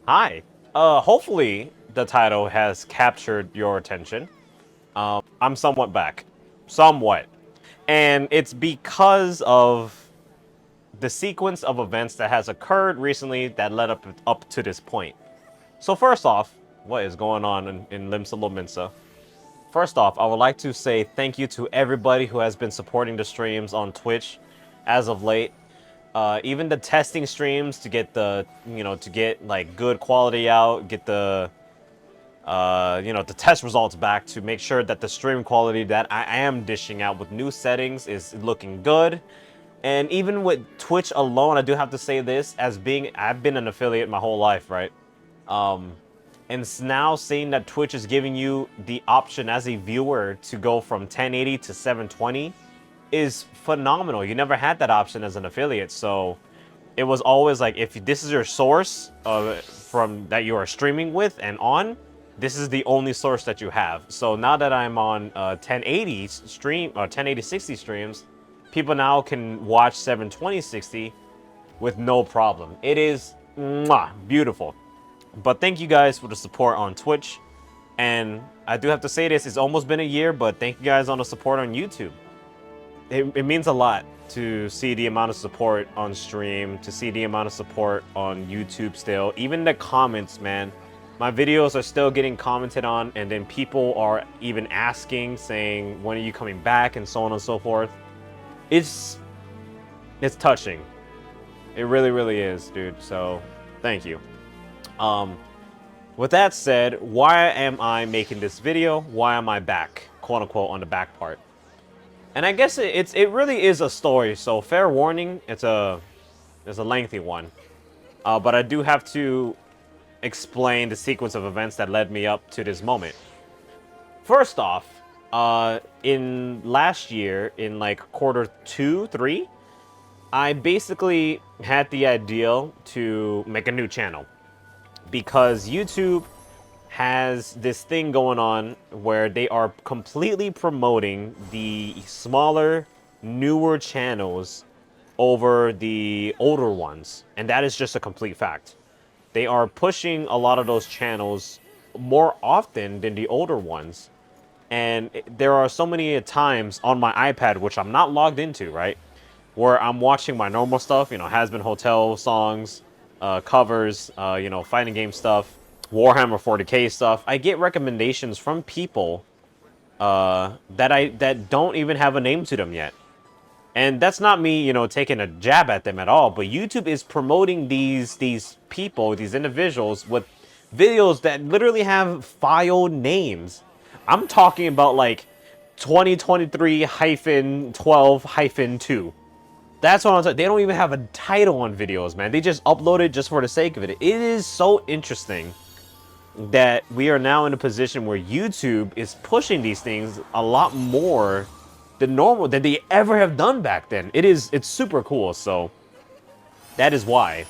Hi. Hopefully the title has captured your attention. I'm somewhat back. Somewhat. And it's because of the sequence of events that has occurred recently that led up to this point. So first off, what is going on in Limsa Lominsa? First off, I would like to say thank you to everybody who has been supporting the streams on Twitch as of late. Even the testing streams to get to get like good quality out, get the test results back to make sure that the stream quality that I am dishing out with new settings is looking good. And even with Twitch alone, I do have to say this, I've been an affiliate my whole life, right? And now seeing that Twitch is giving you the option as a viewer to go from 1080 to 720 is phenomenal. You never had that option as an affiliate, so it was always like, if this is your source from that you are streaming with and on, this is the only source that you have. So now that I'm on 1080 stream or 1080 60 streams, people now can watch 720 60 with no problem. It is beautiful. But thank you guys for the support on Twitch. And I do have to say this, it's almost been a year, but thank you guys on the support on YouTube. It means a lot to see the amount of support on stream, to see the amount of support on YouTube still. Even the comments, man. My videos are still getting commented on, and then people are even asking, saying, when are you coming back, and so on and so forth. It's touching. It really, really is, dude. So, thank you. With that said, why am I making this video? Why am I back, quote unquote, on the back part? And I guess it really is a story. So fair warning, it's a lengthy one. But I do have to explain the sequence of events that led me up to this moment. First off, in last year, in like quarter 2, 3, I basically had the idea to make a new channel because YouTube has this thing going on where they are completely promoting the smaller, newer channels over the older ones. And that is just a complete fact. They are pushing a lot of those channels more often than the older ones. And there are so many times on my iPad, which I'm not logged into, right? Where I'm watching my normal stuff, Has Been Hotel songs, covers, fighting game stuff, Warhammer 40k stuff. I get recommendations from people that don't even have a name to them yet. And that's not me, taking a jab at them at all, but YouTube is promoting these people, these individuals with videos that literally have file names. I'm talking about like 2023-12-2. That's what I'm saying. They don't even have a title on videos, man. They just upload it just for the sake of it. It is so interesting that we are now in a position where YouTube is pushing these things a lot more than normal, than they ever have done back then. It's super cool. So that is why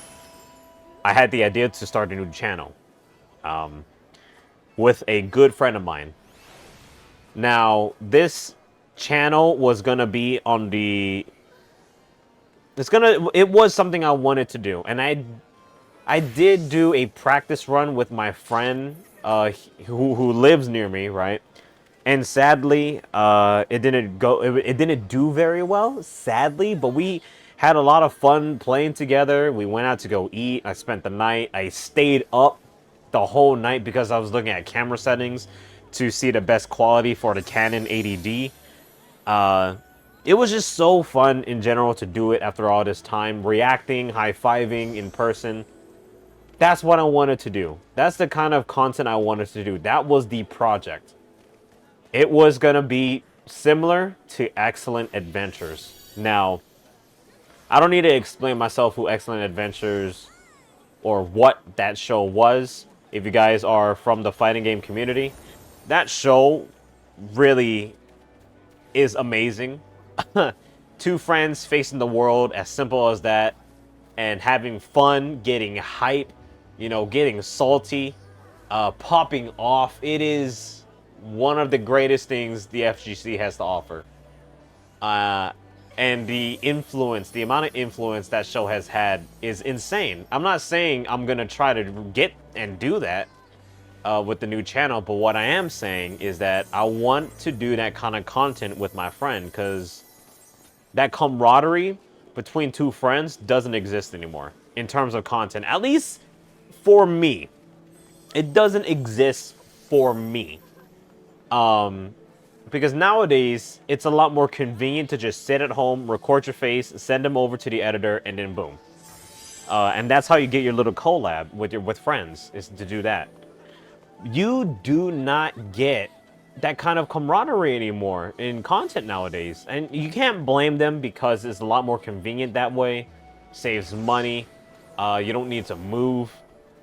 I had the idea to start a new channel with a good friend of mine. Now, this channel was gonna be on the it was something I wanted to do, and I did do a practice run with my friend who lives near me, right? And sadly, it didn't do very well, sadly, but we had a lot of fun playing together. We went out to go eat. I spent the night. I stayed up the whole night because I was looking at camera settings to see the best quality for the Canon 80D. It was just so fun in general to do it after all this time, reacting, high-fiving in person. That's what I wanted to do. That's the kind of content I wanted to do. That was the project. It was going to be similar to Excellent Adventures. Now, I don't need to explain myself who Excellent Adventures or what that show was. If you guys are from the fighting game community, that show really is amazing. Two friends facing the world, as simple as that, and having fun, getting hype, getting salty, popping off. It is one of the greatest things the FGC has to offer. And the influence, the amount of influence that show has had is insane. I'm not saying I'm gonna try to get and do that with the new channel, but what I am saying is that I want to do that kind of content with my friend, because that camaraderie between two friends doesn't exist anymore in terms of content. At least for me, it doesn't exist for me. Because nowadays, it's a lot more convenient to just sit at home, record your face, send them over to the editor, and then boom. And that's how you get your little collab with friends, is to do that. You do not get that kind of camaraderie anymore in content nowadays. And you can't blame them, because it's a lot more convenient that way. Saves money. You don't need to move.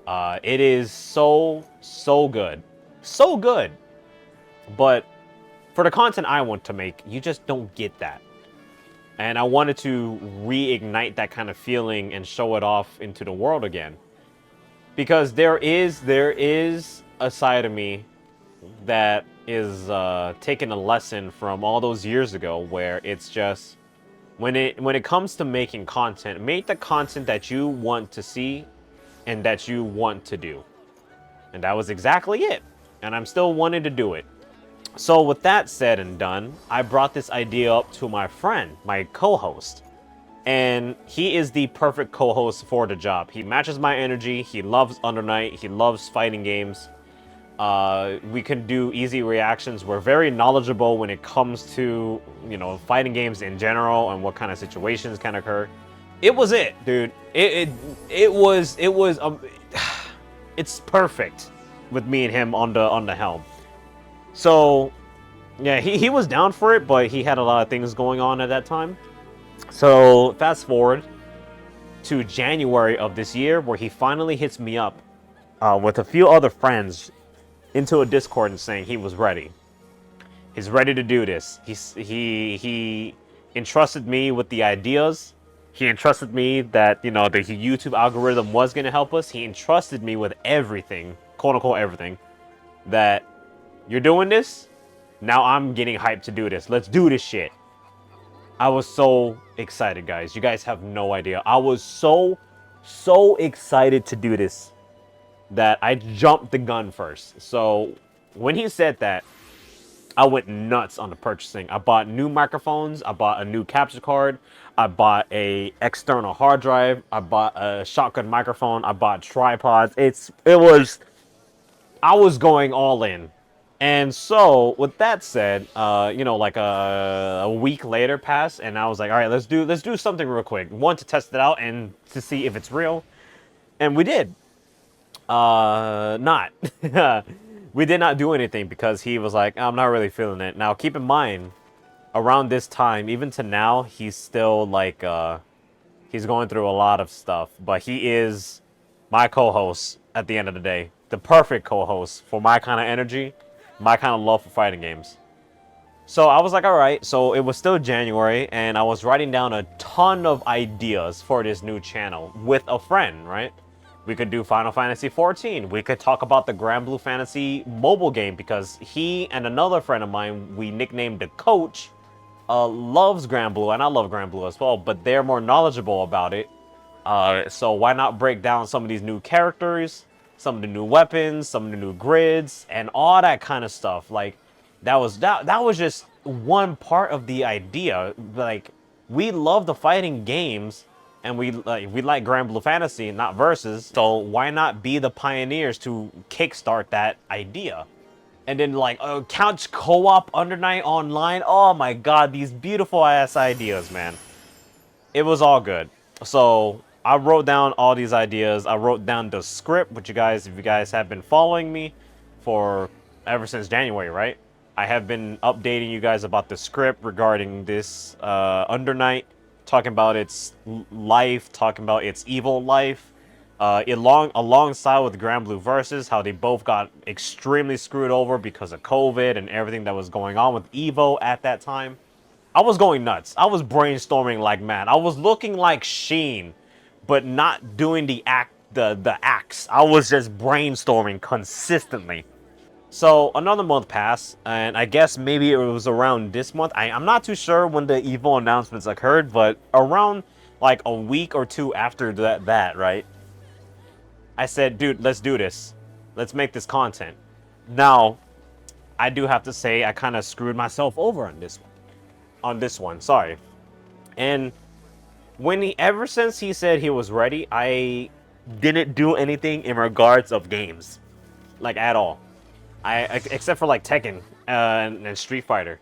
It is so good. So good. But for the content I want to make, you just don't get that. And I wanted to reignite that kind of feeling and show it off into the world again. Because there is a side of me that is taking a lesson from all those years ago, where it's just, when it comes to making content, make the content that you want to see and that you want to do. And that was exactly it. And I'm still wanting to do it. So with that said and done, I brought this idea up to my friend, my co-host. And he is the perfect co-host for the job. He matches my energy. He loves Under Night. He loves fighting games. We can do easy reactions. We're very knowledgeable when it comes to, you know, fighting games in general and what kind of situations can occur. It was it, dude. It was it's perfect with me and him on the helm. So, yeah, he was down for it, but he had a lot of things going on at that time. So, fast forward to January of this year, where he finally hits me up with a few other friends into a Discord and saying he was ready. He's ready to do this. He entrusted me with the ideas. He entrusted me that, you know, the YouTube algorithm was going to help us. He entrusted me with everything, quote unquote everything, that you're doing this, now I'm getting hyped to do this. Let's do this shit. I was so excited, guys. You guys have no idea. I was so excited to do this that I jumped the gun first. So when he said that, I went nuts on the purchasing. I bought new microphones. I bought a new capture card. I bought a external hard drive. I bought a shotgun microphone. I bought tripods. I was going all in. And so, with that said, you know, like a week later passed, and I was like, all right, let's do something real quick. One, to test it out and to see if it's real, and we did. Not. We did not do anything, because he was like, I'm not really feeling it. Now, keep in mind, around this time, even to now, he's still like, he's going through a lot of stuff, but he is my co-host at the end of the day. The perfect co-host for my kind of energy, my kind of love for fighting games. So I was like, all right. So it was still January, and I was writing down a ton of ideas for this new channel with a friend, right? We could do Final Fantasy 14. We could talk about the Grand Blue Fantasy mobile game, because he and another friend of mine, we nicknamed the Coach, loves Grand Blue, and I love Grand Blue as well, but they're more knowledgeable about it. So why not break down some of these new characters, some of the new weapons, some of the new grids, and all that kind of stuff. Like, that was just one part of the idea. Like, we love the fighting games, and we like Grand Blue Fantasy, not Versus. So why not be the pioneers to kickstart that idea? And then, like, couch co-op Under Night Online. Oh my god, these beautiful ass ideas, man. It was all good. So I wrote down all these ideas. I wrote down the script, which if you guys have been following me for ever since January, right? I have been updating you guys about the script regarding this Under Night, talking about its life, talking about its evil life, alongside with Grand Blue Versus, how they both got extremely screwed over because of COVID and everything that was going on with Evo at that time. I was going nuts. I was brainstorming like mad. I was looking like Sheen, but not doing the acts. I was just brainstorming consistently. So another month passed, and I guess maybe it was around this month. I'm not too sure when the Evo announcements occurred, but around like a week or two after that, right? I said, dude, let's do this. Let's make this content. Now, I do have to say I kind of screwed myself over on this one. On this one, sorry. And ever since he said he was ready, I didn't do anything in regards of games, like at all. Except for like Tekken and Street Fighter.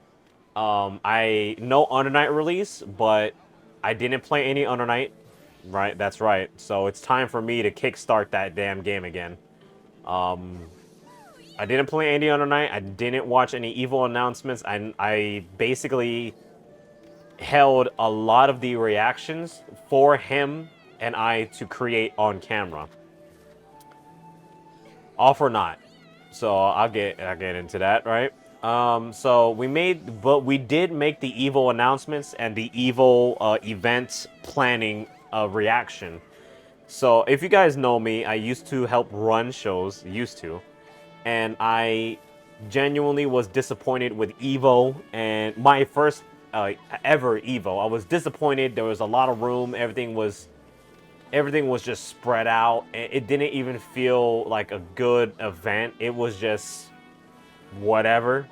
I know Under Night release, but I didn't play any Under Night. Right, that's right. So it's time for me to kickstart that damn game again. I didn't play any Under Night. I didn't watch any Evo announcements. I basically held a lot of the reactions for him and I to create on camera. Off or not. So I'll get into that, right? So we did make the Evo announcements and the Evo event planning reaction. So if you guys know me, I used to help run shows, and I genuinely was disappointed with Evo and my first ever Evo. I was disappointed. There was a lot of room. Everything was just spread out. It didn't even feel like a good event. It was just whatever.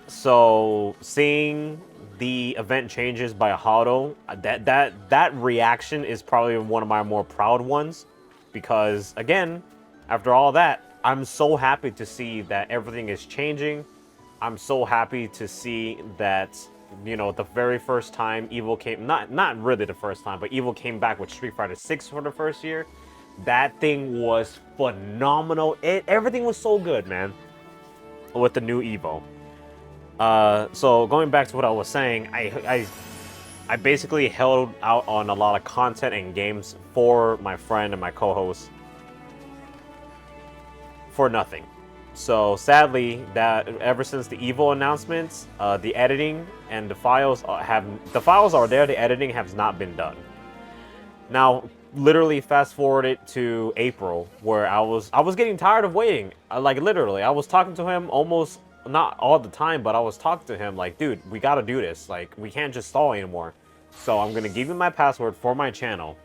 So seeing the event changes by Hado, that reaction is probably one of my more proud ones, because again, after all that, I'm so happy to see that everything is changing. I'm so happy to see that, you know, the very first time Evo came, not really the first time, but Evo came back with Street Fighter 6 for the first year. That thing was phenomenal. Everything was so good, man, with the new Evo. So going back to what I was saying, I basically held out on a lot of content and games for my friend and my co-host for nothing. So sadly, that ever since the Evo announcements, the editing and the files are there. The editing has not been done. Now, literally fast forward it to April, where I was getting tired of waiting. Like literally, I was talking to him almost not all the time, but I was talking to him like, dude, we gotta do this. Like, we can't just stall anymore. So I'm gonna give you my password for my channel,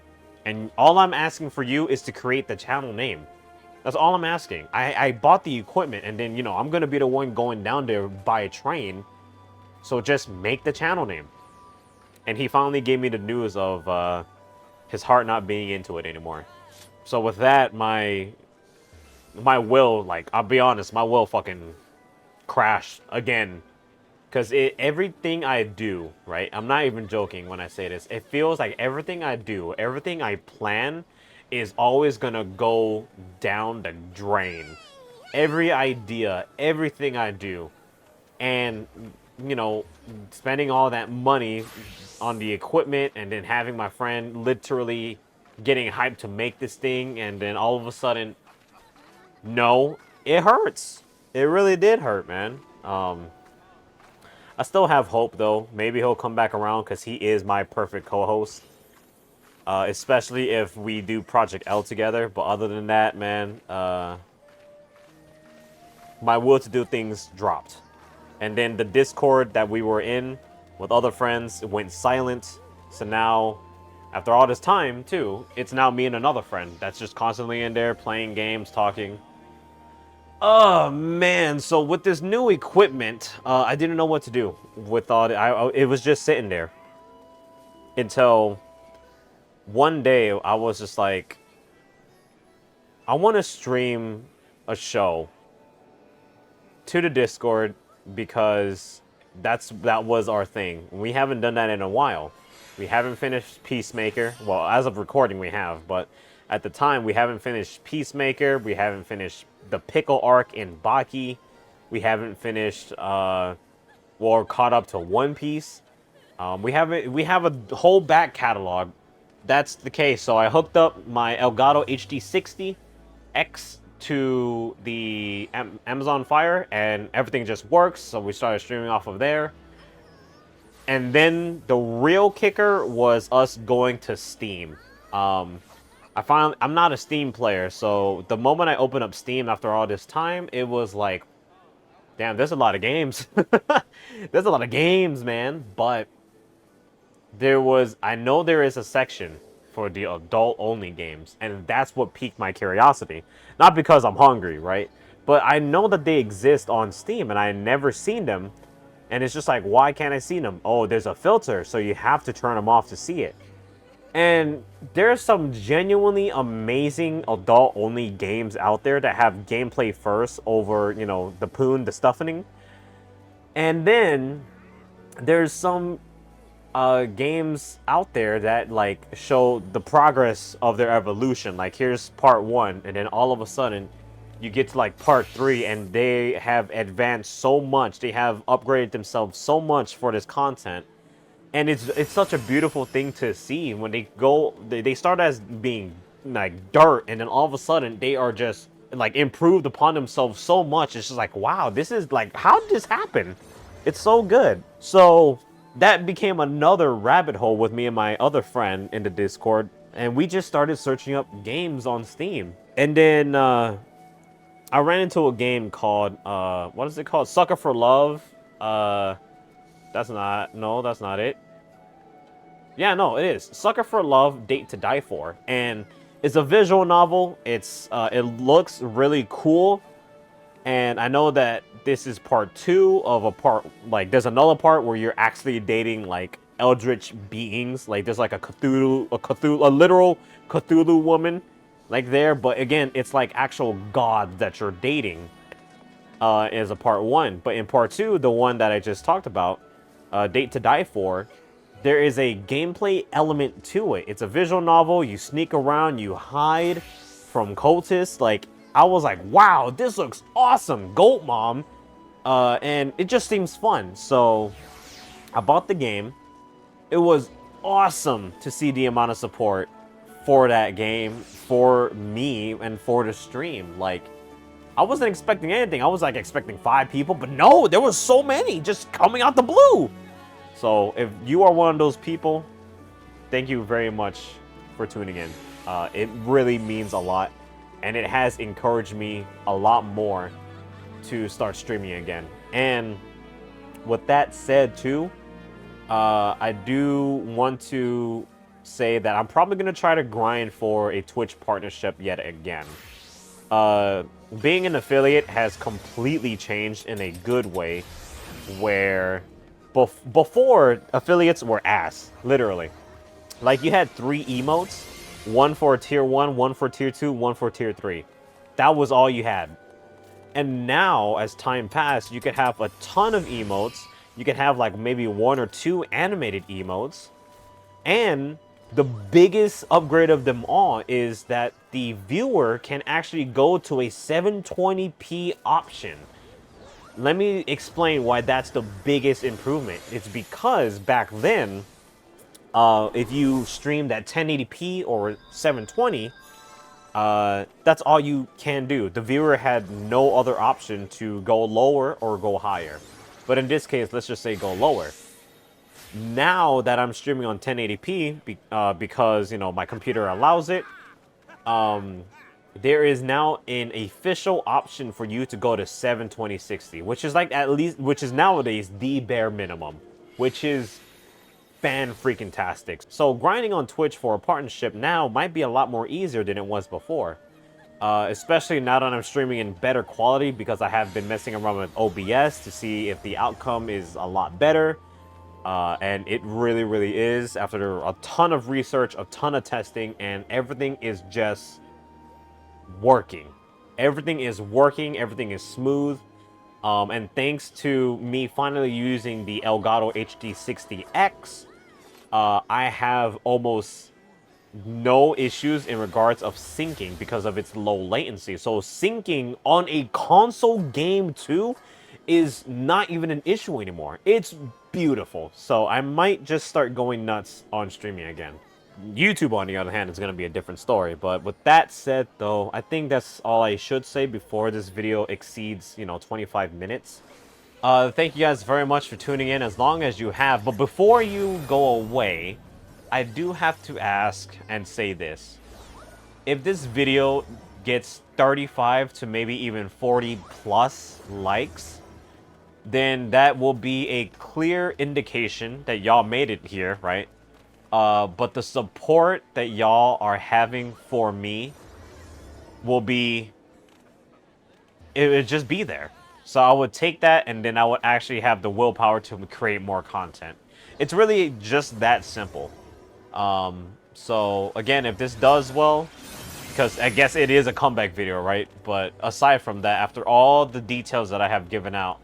and all I'm asking for you is to create the channel name. That's all I'm asking. I bought the equipment, and then, you know, I'm gonna be the one going down there by a train. So just make the channel name. And he finally gave me the news of his heart not being into it anymore. So with that, my will, like, I'll be honest, my will fucking crashed again. Because everything I do, right? I'm not even joking when I say this. It feels like everything I do, everything I plan is always gonna go down the drain. Every idea, everything I do. And, you know, spending all that money on the equipment and then having my friend literally getting hyped to make this thing, and then all of a sudden, no, it hurts. It really did hurt, man. I still have hope, though. Maybe he'll come back around, because he is my perfect co-host. Especially if we do Project L together. But other than that, man, my will to do things dropped. And then the Discord that we were in with other friends went silent. So now, after all this time, too, it's now me and another friend that's just constantly in there playing games, talking. Oh, man. So with this new equipment, I didn't know what to do with all it. It was just sitting there until one day I was just like, I want to stream a show to the Discord, because that was our thing. We haven't done that in a while. We haven't finished Peacemaker. Well, as of recording, we have, but at the time, we haven't finished Peacemaker. We haven't finished the Pickle arc in Baki. We haven't finished or caught up to One Piece. We have a whole back catalog. That's the case. So I hooked up my Elgato HD60 X to the Amazon Fire, and everything just works. So we started streaming off of there. And then the real kicker was us going to Steam. I'm not a Steam player, so the moment I opened up Steam after all this time, it was like Damn, there's a lot of games. There's a lot of games, man. But I know there is a section for the adult-only games, and that's what piqued my curiosity. Not because I'm hungry, right? But I know that they exist on Steam, and I never seen them. And it's just like, why can't I see them? Oh, there's a filter, so you have to turn them off to see it. And there's some genuinely amazing adult-only games out there that have gameplay first over, you know, the poon, the stuffing. And then there's some games out there that like show the progress of their evolution. Like here's part 1, and then all of a sudden you get to like part 3, and they have advanced so much. They have upgraded themselves so much for this content. And it's such a beautiful thing to see when they start as being like dirt, and then all of a sudden they are just like improved upon themselves so much. It's just like, wow, this is like, how did this happen? It's so good. So that became another rabbit hole with me and my other friend in the Discord, and we just started searching up games on Steam. And then I ran into a game called what is it called? Sucker for Love. That's not it. Yeah, no, it is. Sucker for Love, Date to Die For. And it's a visual novel. It looks really cool. And I know that this is part 2 of a part, like there's another part where you're actually dating like eldritch beings. Like there's like a literal Cthulhu woman like there. But again, it's like actual gods that you're dating is a part 1. But in part 2, the one that I just talked about, Date to Die For, there is a gameplay element to it. It's a visual novel. You sneak around, you hide from cultists. Like, I was like, wow, this looks awesome, Goat Mom. And it just seems fun. So I bought the game. It was awesome to see the amount of support for that game, for me, and for the stream. Like, I wasn't expecting anything. I was like expecting 5 people, but no, there was so many just coming out the blue. So if you are one of those people, thank you very much for tuning in. It really means a lot, and it has encouraged me a lot more to start streaming again. And with that said too, I do want to say that I'm probably going to try to grind for a Twitch partnership yet again. Being an affiliate has completely changed in a good way, where before affiliates were ass, literally. Like you had 3 emotes, one for tier 1, one for tier 2, one for tier 3. That was all you had. And now, as time passed, you could have a ton of emotes. You could have like maybe 1 or 2 animated emotes. And the biggest upgrade of them all is that the viewer can actually go to a 720p option. Let me explain why that's the biggest improvement. It's because back then, if you streamed at 1080p or 720, that's all you can do. The viewer had no other option to go lower or go higher. But in this case, let's just say go lower. Now that I'm streaming on 1080p, because, you know, my computer allows it, there is now an official option for you to go to 720/60, which is like which is nowadays the bare minimum, which is fan-freaking-tastic. So grinding on Twitch for a partnership now might be a lot more easier than it was before. Especially now that I'm streaming in better quality, because I have been messing around with OBS to see if the outcome is a lot better. And it really, really is, after a ton of research, a ton of testing, and everything is just working. Everything is working, everything is smooth. And thanks to me finally using the Elgato HD60X, I have almost no issues in regards of syncing because of its low latency. So syncing on a console game too is not even an issue anymore. It's beautiful. So I might just start going nuts on streaming again. YouTube, on the other hand, is going to be a different story. But with that said, though, I think that's all I should say before this video exceeds, 25 minutes. Thank you guys very much for tuning in, as long as you have. But before you go away, I do have to ask and say this. If this video gets 35 to maybe even 40 plus likes, then that will be a clear indication that y'all made it here, right? But the support that y'all are having for me will be, it would just be there. So I would take that, and then I would actually have the willpower to create more content. It's really just that simple. So again, if this does well, because I guess it is a comeback video, right? But aside from that, after all the details that I have given out,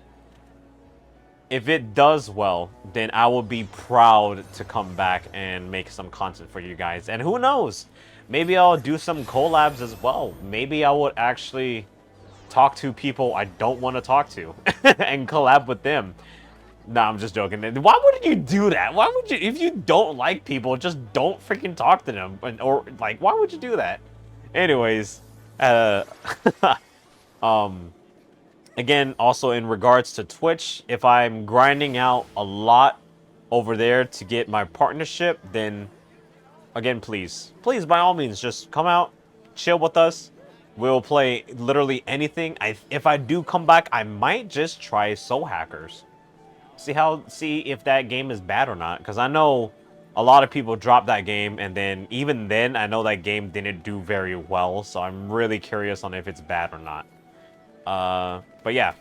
if it does well, then I will be proud to come back and make some content for you guys. And who knows? Maybe I'll do some collabs as well. Maybe I would actually talk to people I don't want to talk to and collab with them. Nah, I'm just joking. Why would you do that? Why would you, if you don't like people, just don't freaking talk to them? Or, like, why would you do that? Anyways, again, also in regards to Twitch, if I'm grinding out a lot over there to get my partnership, then again, please, by all means, just come out, chill with us. We'll play literally anything. If I do come back, I might just try Soul Hackers. See if that game is bad or not. Because I know a lot of people dropped that game, and then even then, I know that game didn't do very well. So I'm really curious on if it's bad or not. But yeah,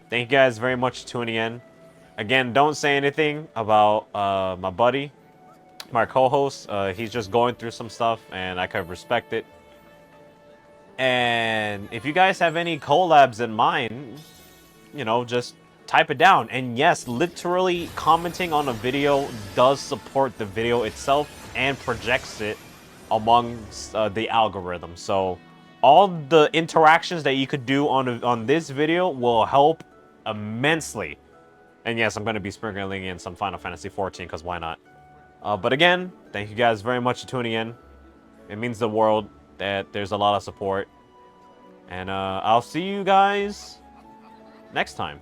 thank you guys very much for tuning in. Again, don't say anything about my buddy, my co-host. He's just going through some stuff, and I can respect it. And if you guys have any collabs in mind, you know, just type it down. And yes, literally commenting on a video does support the video itself and projects it among the algorithm. So all the interactions that you could do on this video will help immensely. And yes, I'm going to be sprinkling in some Final Fantasy 14 because why not? But again, thank you guys very much for tuning in. It means the world that there's a lot of support. And I'll see you guys next time.